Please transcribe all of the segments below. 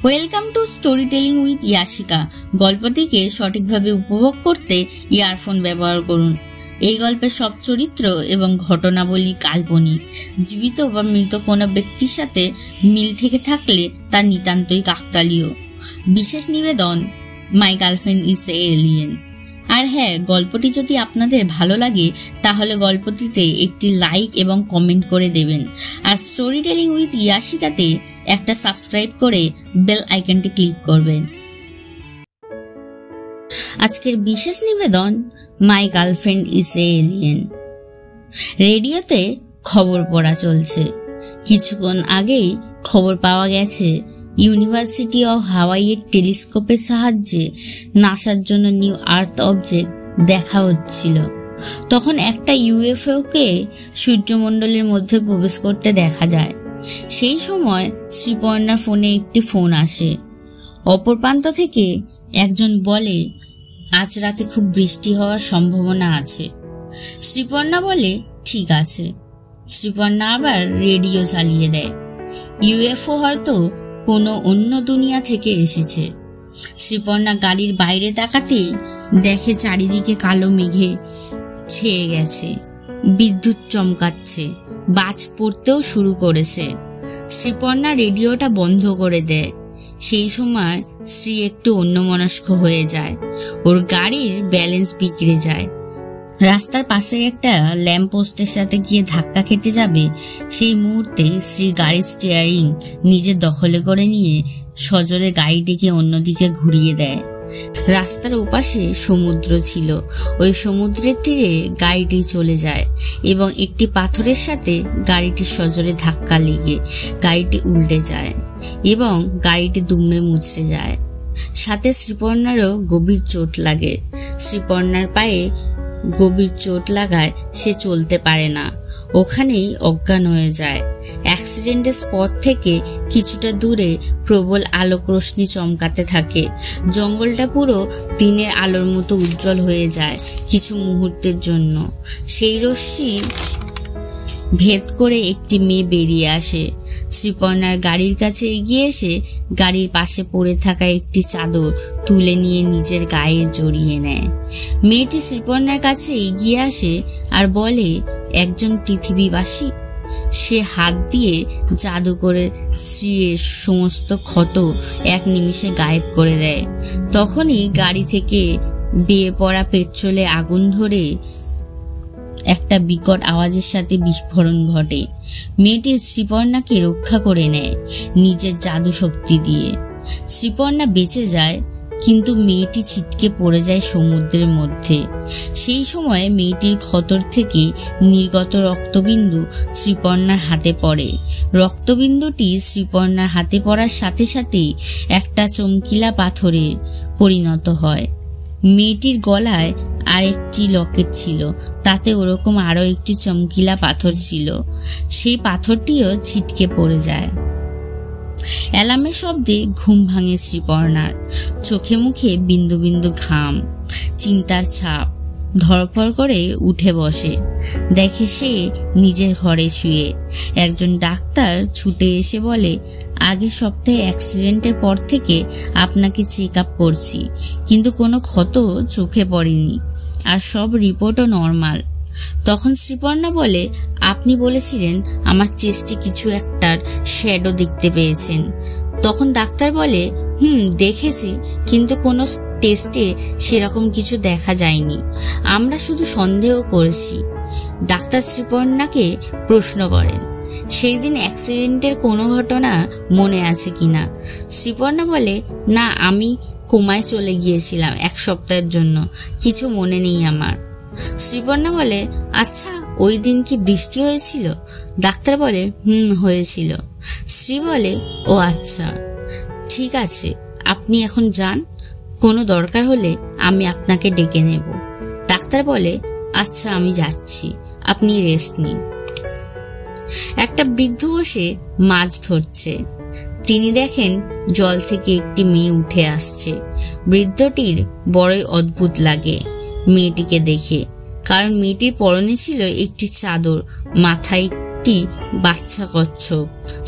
Welcome to story telling with Yashika. গল্পটিকে সঠিকভাবে উপভোগ করতে ইয়ারফোন ব্যবহার করুন। এই গল্পের সব চরিত্র এবং ঘটনাবলী কাল্পনিক। জীবিত বা মৃত কোনো ব্যক্তির সাথে মিল থেকে থাকলে তা নিতান্তই কাকতালীয়। বিশেষ নিবেদন, my girlfriend is a alien. আর হ্যাঁ, গল্পটি যদি আপনাদের ভালো লাগে তাহলে গল্পটিতে একটি লাইক এবং কমেন্ট করে দেবেন। আর স্টোরি টেলিং উইথ ইয়াশিকাতে একটা সাবস্ক্রাইব করে বেল আইকনটি ক্লিক করবেন। আজকের বিশেষ নিবেদন, my girlfriend is a alien. রেডিওতে খবর পড়া চলছে। কিছুক্ষণ আগেই খবর পাওয়া গেছে ইউনিভার্সিটি অফ হাওয়াইয়ের টেলিস্কোপের সাহায্যে নাসার জন্য নিউ আর্থ অবজেক্ট দেখা হচ্ছিল। তখন একটা ইউএফওকে সূর্যমণ্ডলের মধ্যে প্রবেশ করতে দেখা যায়। সেই সময় শ্রীপর্ণার ফোনে একটি ফোন আসে। অপর প্রান্ত থেকে একজন বলে, আজ রাতে খুব বৃষ্টি হওয়ার সম্ভাবনা আছে। শ্রীপর্ণা বলে, ঠিক আছে। শ্রীপর্ণা আবার রেডিও চালিয়ে দেয়। ইউএফও হয়তো কোনো অন্য দুনিয়া থেকে এসেছে। শ্রীপর্ণা গাড়ির বাইরে তাকাতেই দেখে চারিদিকে কালো মেঘে ছেয়ে গেছে, বিদ্যুৎ চমকাচ্ছে, বাজ পড়তেও শুরু করেছে। শ্রীপর্ণা রেডিওটা বন্ধ করে দেয়। সেই সময় শ্রী একটু অন্যমনস্ক হয়ে যায়। ওর গাড়ির ব্যালেন্স বিগড়ে যায়। রাস্তার পাশে একটা ল্যাম্প পোস্টের সাথে গিয়ে ধাক্কা খেতে যাবে, সেই মুহূর্তে শ্রী গাড়ির স্টিয়ারিং নিজের দখলে করে নিয়ে সজোরে গাড়িটিকে অন্যদিকে ঘুরিয়ে দেয়। রাস্তার ওপাশে সমুদ্র ছিল। ওই সমুদ্রের তীরে গাড়িটি চলে যায় এবং একটি পাথরের সাথে গাড়িটি সজোরে ধাক্কা লেগে গাড়িটি উল্টে যায় এবং গাড়িটি দুমড়ে মুচড়ে যায়। সাথে শ্রীপর্ণারও গভীর চোট লাগে। শ্রীপর্ণার পায়ে গভীর চোট লাগায় সে চলতে পারে না, ওখানেই অজ্ঞান হয়ে যায়। অ্যাক্সিডেন্টের স্পট থেকে কিছুটা দূরে প্রবল আলোক রশ্মি চমকাতে থাকে। জঙ্গলটা পুরো দিনের আলোর মতো উজ্জ্বল হয়ে যায় কিছু মুহূর্তের জন্য। সেই রশ্মি ভেদ করে একটি মেয়ে বেরিয়ে আসে। শ্রীপর্ণার গাড়ির কাছে এগিয়ে এসে গাড়ির পাশে পড়ে থাকা একটি চাদর তুলে নিয়ে নিজের গায়ে জড়িয়ে নেয়। মেয়েটি শ্রীপর্ণার কাছে এগিয়ে আসে আর বলে, একজন পৃথিবীবাসী। সে হাত দিয়ে জাদু করে শ্রীর সমস্ত ক্ষত এক নিমিষে গায়েব করে দেয়। তখনই গাড়ি থেকে বেয়ে পড়া পেট্রোলে আগুন ধরে একটা বিকট আওয়াজের সাথে বিস্ফোরণ ঘটে। মেয়েটি শ্রীপর্ণাকে রক্ষা করে নেয় নিজের জাদু শক্তি দিয়ে। শ্রীপর্ণা বেঁচে যায়, কিন্তু মেয়েটি ছিটকে পড়ে যায় সমুদ্রের মধ্যে। সেই সময় মেয়েটির ক্ষতর থেকে নির্গত রক্তবিন্দু শ্রীপর্ণার হাতে পড়ে। রক্তবিন্দুটি শ্রীপর্ণার হাতে পড়ার সাথে সাথেই একটা চমকিলা পাথরে পরিণত হয়। মেয়েটির গলায় আর একটি লকেট ছিল, তাতে ওরকম আরো একটি চমকিলা পাথর ছিল। সেই পাথরটিও ছিটকে পড়ে যায়। অ্যালার্মের শব্দে ঘুম ভাঙে শ্রীপর্ণার। চোখে মুখে বিন্দু বিন্দু ঘাম, চিন্তার ছাপ। ধরফর করে উঠে বসে, দেখে সে নিজের ঘরে শুয়ে। একজন ডাক্তার ছুটে এসে বলে, আগের সপ্তাহে অ্যাক্সিডেন্টের পর থেকে আপনাকে চেক আপ করছি, কিন্তু কোনো ক্ষত চোখে পড়েনি আর সব রিপোর্টও নর্মাল। তখন শ্রীপর্ণা বলে, আপনি বলেছিলেন আমার চেস্টে কিছু একটার শ্যাডো দেখতে পেয়েছেন। তখন ডাক্তার বলে, দেখেছি, কিন্তু কোনো টেস্টে সেরকম কিছু দেখা যায়নি। আমরা শুধু সন্দেহ করেছি। ডাক্তার শ্রীপর্ণাকে প্রশ্ন করেন, সেই দিন অ্যাক্সিডেন্টের কোনো ঘটনা মনে আছে কিনা। শ্রীপর্ণা বলে, না, আমি কোমায় চলে গিয়েছিলাম এক সপ্তাহের জন্য, কিছু মনে নেই আমার। শ্রীপর্ণা বলে, আচ্ছা, ওই দিন কি বৃষ্টি হয়েছিল? ডাক্তার বলে, হয়েছিল। শ্রী বলে, ও আচ্ছা, ঠিক আছে, আপনি এখন যান, কোনো দরকার হলে আমি আপনাকে ডেকে নেব। ডাক্তার বলে, আচ্ছা, আমি যাচ্ছি, আপনি রেস্ট নিন। একটা বৃদ্ধ বসে মাছ ধরছে। তিনি দেখেন জল থেকে একটি মেয়ে উঠে আসছে। বৃদ্ধটির বড়ই অদ্ভুত লাগে মেয়েটিকে দেখে, কারণ মেয়েটির পরনে ছিল একটি চাদর, মাথায় একটি বাচ্চা কচ্ছপ।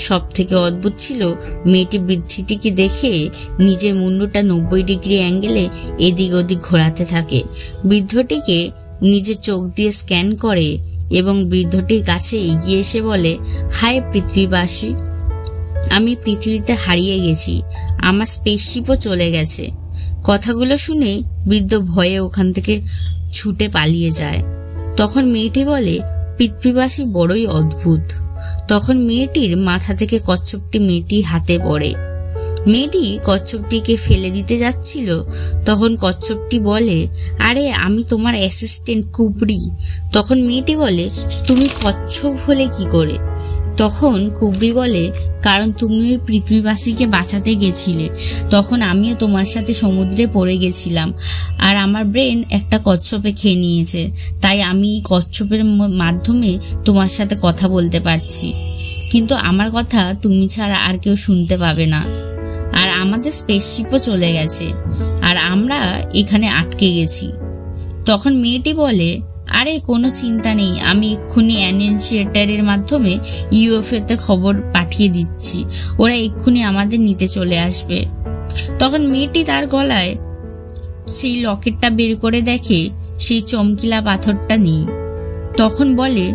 সব থেকে অদ্ভুত ছিল মেয়েটি বৃদ্ধটিকে দেখে নিজের মুন্ডুটা 90 ডিগ্রি অ্যাঙ্গেলে এদিক ওদিক ঘোরাতে থাকে। বৃদ্ধটিকে নিজের চোখ দিয়ে স্ক্যান করে এবং বৃদ্ধটির কাছে এগিয়ে এসে বলে, হাই পৃথিবীবাসী, আমি পৃথিবীতে হারিয়ে গেছি, আমার স্পেসশিপও চলে গেছে। কথাগুলো শুনে বৃদ্ধ ভয়ে ওখান থেকে ছুটে পালিয়ে যায়। তখন মেয়েটি বলে, পৃথিবীবাসী বড়ই অদ্ভুত। তখন মেয়েটির মাথা থেকে কচ্ছপটি মেয়েটির হাতে পড়ে। মেয়েটি কচ্ছপটিকে ফেলে দিতে যাচ্ছিল, তখন কচ্ছপটি বলে, আরে আমি তোমার অ্যাসিস্ট্যান্ট কুবরি। তখন মেয়েটি বলে, তুমি কচ্ছপ হলে কি করে? তখন কুবরি বলে, কারণ তুমি ওই পৃথিবীবাসীকে বাঁচাতে গেছিলে, তখন আমিও তোমার সাথে সমুদ্রে পড়ে গেছিলাম, আর আমার ব্রেন একটা কচ্ছপে খেয়ে নিয়েছে, তাই আমি এই কচ্ছপের মাধ্যমে তোমার সাথে কথা বলতে পারছি, কিন্তু আমার কথা তুমি ছাড়া আর কেউ শুনতে পাবে না। আর আমাদের স্পেসশিপও চলে গেছে, আর আমরা এখানে আটকে গেছি। তখন মেয়েটি বলে, আরে কোনো চিন্তা নেই, আমি এক্ষুনি অ্যানেন্সিয়েটারের মাধ্যমে ইউএফও তে খবর পাঠিয়ে দিচ্ছি, ওরা এক্ষুনি আমাদের নিতে চলে আসবে। তখন মেয়েটি তার গলায় সেই লকেটটা বের করে দেখে সেই চমকিলা পাথরটা নেই। তখন বলে,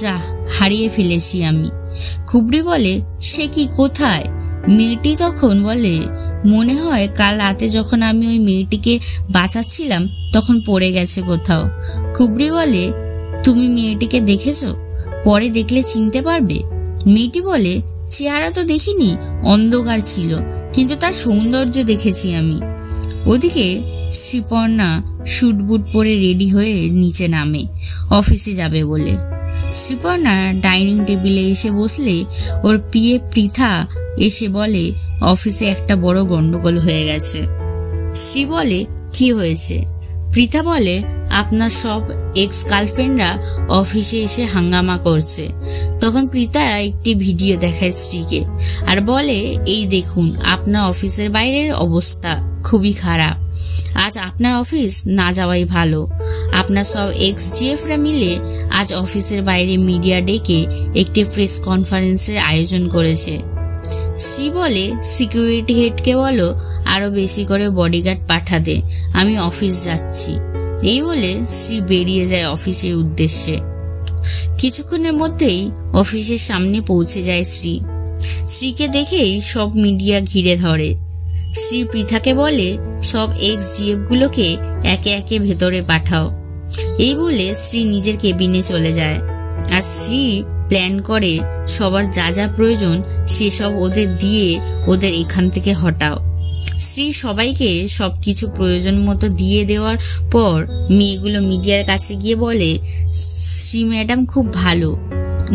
যা, হারিয়ে ফেলেছি আমি। কুবরি বলে, সে কি, কোথায়? মেয়েটি তখন বলে, মনে হয় কাল রাতে যখন আমি ওই মেয়েটিকে বাঁচাচ্ছিলাম তখন পড়ে গেছে কোথাও। কুবরি বলে, তুমি মেয়েটিকে দেখেছো? পরে দেখলে চিনতে পারবে। মেয়েটি বলে, চেহারা তো দেখিনি, অন্ধকার ছিল, কিন্তু তার সৌন্দর্য দেখেছি আমি। ওদিকে শ্রীপর্ণা শুটবুট পরে রেডি হয়ে নিচে নামে অফিসে যাবে বলে। শ্রীপর্ণা ডাইনিং টেবিলে এসে বসলে ওর পিএ পৃথা এসে বলে, অফিসে একটা বড় গন্ডগোল হয়ে গেছে। শ্রী বলে, কি হয়েছে? পৃথা বলে, আপনার সব এক্স গার্লফ্রেন্ডরা অফিসে এসে হাঙ্গামা করছে। তখন পৃথা একটি ভিডিও দেখায় শ্রীকে আর বলে, এই দেখুন আপনার অফিসের বাইরের অবস্থা খুবই খারাপ, আজ আপনার অফিস না যাওয়াই ভালো। আপনার সব এক্স জিএফরা মিলে আজ অফিসের বাইরে মিডিয়া ডেকে একটি প্রেস কনফারেন্সের আয়োজন করেছে। শ্রী বলে, সিকিউরিটি হেডকে বলো আরো বেশি করে বডিগার্ড পাঠাতে, আমি অফিস যাচ্ছি। এই বলে শ্রী বেরিয়ে যায় অফিসের উদ্দেশ্যে। কিছুক্ষণের মধ্যেই অফিসের সামনে পৌঁছে যায় শ্রী। শ্রীকে দেখেই সব মিডিয়া ঘিরে ধরে। শ্রী পৃথাকে বলে, সব এক্স জিএফ গুলোকে একে একে ভেতরে পাঠাও। এই বলে শ্রী নিজের কেবিনে চলে যায়। আর শ্রী প্ল্যান করে সবার যা যা প্রয়োজন সেসব ওদের দিয়ে ওদের এখান থেকে হটাও। শ্রী সবাইকে সবকিছু প্রয়োজন মতো দিয়ে দেওয়ার পর মেয়েগুলো মিডিয়ার কাছে গিয়ে বলে, শ্রী ম্যাডাম খুব ভালো,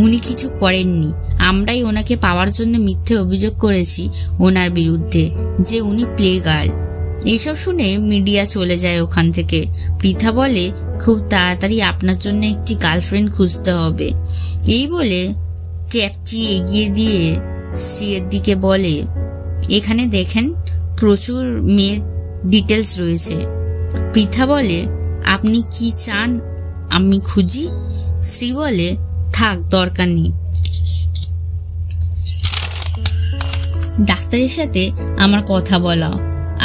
উনি কিছু করেননি, আমরাই ওনাকে পাওয়ার জন্য মিথ্যে অভিযোগ করেছি ওনার বিরুদ্ধে যে উনি প্লে গার্ল। এইসব শুনে মিডিয়া চলে যায় ওখান থেকে। পৃথা বলে, খুব তাড়াতাড়ি আপনার জন্য একটি গার্লফ্রেন্ড খুঁজতে হবে। এই বলে চ্যাপচি এগিয়ে দিয়ে শ্রীয়ের দিকে বলে, এখানে দেখেন প্রচুর মেয়ের ডিটেলস রয়েছে। পৃথা বলে, আপনি কি চান আমি খুঁজি? শ্রী বলে, থাক, দরকার নেই, ডাক্তারের সাথে আমার কথা বলাও।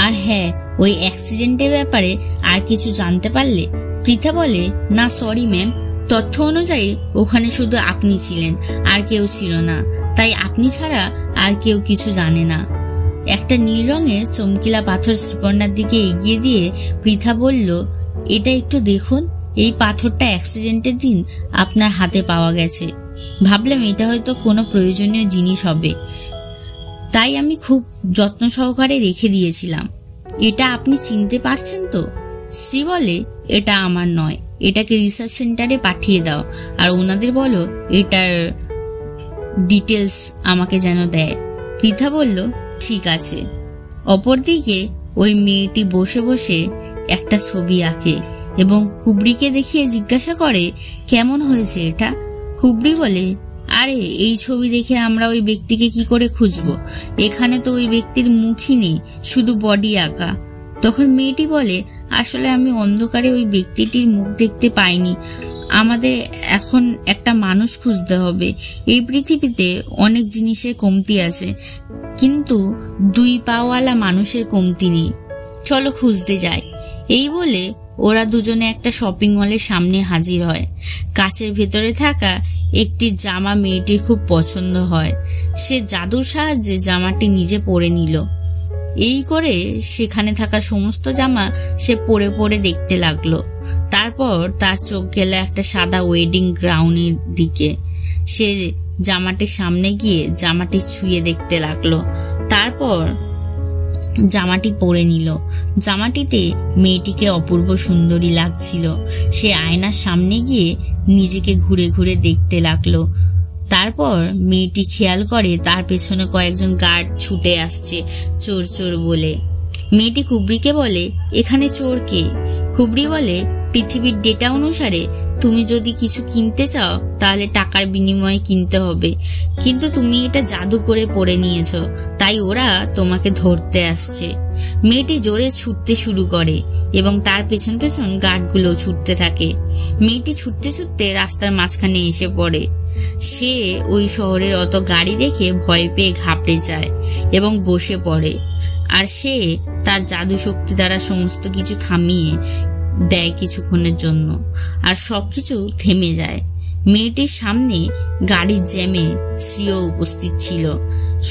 আর হ্যাঁ, ওই অ্যাক্সিডেন্টের ব্যাপারে আর কিছু জানতে পারলে? পৃথা বলে, না সরি ম্যাম, তথ্য অনুযায়ী ওখানে শুধু আপনি ছিলেন, আর কেউ ছিল না, তাই আপনি ছাড়া আর কেউ কিছু জানে না। একটা নীল রঙের চমকিলা পাথর শ্রীপর্ণার দিকে এগিয়ে দিয়ে পৃথা বলল, এটা একটু দেখুন, এই পাথরটা অ্যাক্সিডেন্টের দিন আপনার হাতে পাওয়া গেছে। ভাবলাম এটা হয়তো কোনো প্রয়োজনীয় জিনিস হবে, তাই আমি খুব যত্ন সহকারে রেখে দিয়েছিলাম। এটা আপনি চিনতে পারছেন তো? শ্রী বলে, এটা আমার নয়, এটাকে রিসার্চ সেন্টারে পাঠিয়ে দাও, আর ওনাদের বলো এটার ডিটেলস আমাকে যেন দেয়। পৃথা বলল, ঠিক আছে। অপরদিকে ওই মেয়েটি বসে বসে একটা ছবি আঁকে এবং কুবরিকে দেখিয়ে জিজ্ঞাসা করে, কেমন হয়েছে এটা? কুবরি বলে, আরে এই ছবি দেখে আমরা ওই ব্যক্তিকে কি করে খুঁজবো? এখানে তো ওই ব্যক্তির মুখই নেই, শুধু বডি আঁকা। তখন মেয়েটি বলে, আসলে আমি অন্ধকারে ওই ব্যক্তিটির মুখ দেখতে পাইনি। আমাদের এখন একটা মানুষ খুঁজতে হবে। এই পৃথিবীতে অনেক জিনিসের কমতি আছে, কিন্তু 2 পাওয়ালা মানুষের কমতি নেই। চলো খুঁজতে যাই। এই বলে ওরা দুজনে একটা শপিং মলের সামনে হাজির হয়। কাচের ভেতরে থাকা একটি জামা মেয়েটির খুব পছন্দ হয়। সে জাদুর সাহায্যে জামাটি নিজে পরে নিল। এই করে সেখানে থাকা সমস্ত জামা সে পরে পরে দেখতে লাগলো। তারপর তার চোখ গেল একটা সাদা ওয়েডিং গাউনের দিকে। সে জামাটির সামনে গিয়ে জামাটি ছুঁয়ে দেখতে লাগলো। তারপর জামাটি পরে নিল। জামাটিতে মেয়েটিকে অপূর্ব সুন্দরী লাগছিল। সে আয়নার সামনে গিয়ে নিজেকে ঘুরে ঘুরে দেখতে লাগলো। তারপর মেয়েটি খেয়াল করে তার পেছনে কয়েকজন গার্ড ছুটে আসছে চোর চোর বলে। মেয়েটি কুবরিকে বলে, এখানে চোর কে? কুবরি বলে, পৃথিবীর ডেটা অনুসারে তুমি যদি কিছু কিনতে চাও তাহলে টাকার বিনিময়ে কিনতে হবে, কিন্তু তুমি এটা জাদু করে পরে নিয়েছো, তাই ওরা তোমাকে ধরতে আসছে। মেয়েটি জোরে ছুটতে শুরু করে এবং তার পেছন পেছন গার্ডগুলো ছুটতে থাকে। মেয়েটি ছুটতে ছুটতে রাস্তার মাঝখানে এসে পড়ে। সে ওই শহরের অত গাড়ি দেখে ভয় পেয়ে ঘাবড়ে যায় এবং বসে পড়ে। আর সে তার জাদু শক্তি দ্বারা সমস্ত কিছু থামিয়ে দেয় কিছুক্ষণের জন্য, আর সবকিছু থেমে যায়। মেয়েটির সামনে গাড়ির জ্যামে শ্রীও উপস্থিত ছিল।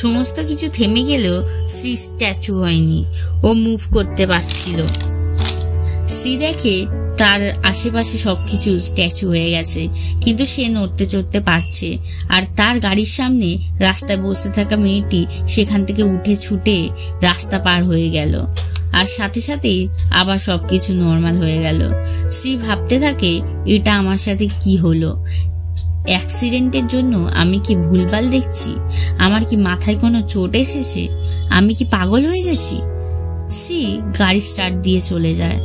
সমস্ত কিছু থেমে গেলেও শ্রী স্ট্যাচু হয়নি, ও মুভ করতে পারছিল। শ্রী দেখে তার আশেপাশে সবকিছু স্ট্যাচু হয়ে গেছে, কিন্তু সে নড়তে চড়তে পারছে। আর তার গাড়ির সামনে রাস্তায় বসে থাকা মেয়েটি সেখান থেকে উঠে ছুটে রাস্তা পার হয়ে গেল। আর সাথে সাথেই আবার সবকিছু নর্মাল হয়ে গেল। শ্রী ভাবতে থাকে, এটা আমার সাথে কি হলো? অ্যাক্সিডেন্টের জন্য আমি কি ভুলভাল দেখছি? আমার কি মাথায় কোনো চোট এসেছে? আমি কি পাগল হয়ে গেছি? শ্রী গাড়ি স্টার্ট দিয়ে চলে যায়।